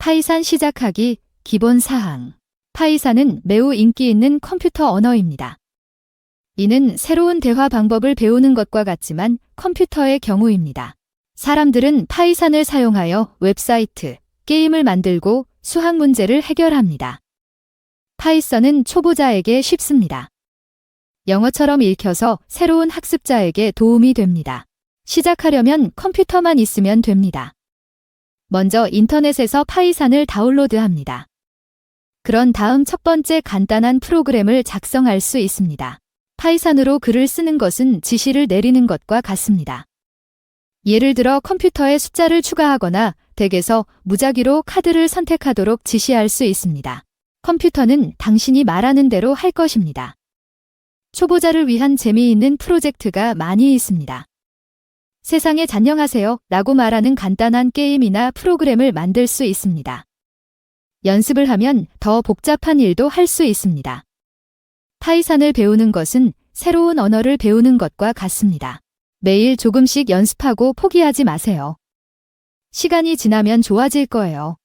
파이산 시작하기 기본 사항. 파이산은 매우 인기 있는 컴퓨터 언어입니다. 이는 새로운 대화 방법을 배우는 것과 같지만 컴퓨터의 경우입니다. 사람들은 파이산을 사용하여 웹사이트, 게임을 만들고 수학 문제를 해결합니다. 파이썬은 초보자에게 쉽습니다. 영어처럼 읽혀서 새로운 학습자에게 도움이 됩니다. 시작하려면 컴퓨터만 있으면 됩니다. 먼저 인터넷에서 파이산을 다운로드합니다. 그런 다음 첫 번째 간단한 프로그램을 작성할 수 있습니다. 파이산으로 글을 쓰는 것은 지시를 내리는 것과 같습니다. 예를 들어 컴퓨터에 숫자를 추가하거나 덱에서 무작위로 카드를 선택하도록 지시할 수 있습니다. 컴퓨터는 당신이 말하는 대로 할 것입니다. 초보자를 위한 재미있는 프로젝트가 많이 있습니다. 세상에 잔영하세요 라고 말하는 간단한 게임이나 프로그램을 만들 수 있습니다. 연습을 하면 더 복잡한 일도 할 수 있습니다. 파이산을 배우는 것은 새로운 언어를 배우는 것과 같습니다. 매일 조금씩 연습하고 포기하지 마세요. 시간이 지나면 좋아질 거예요.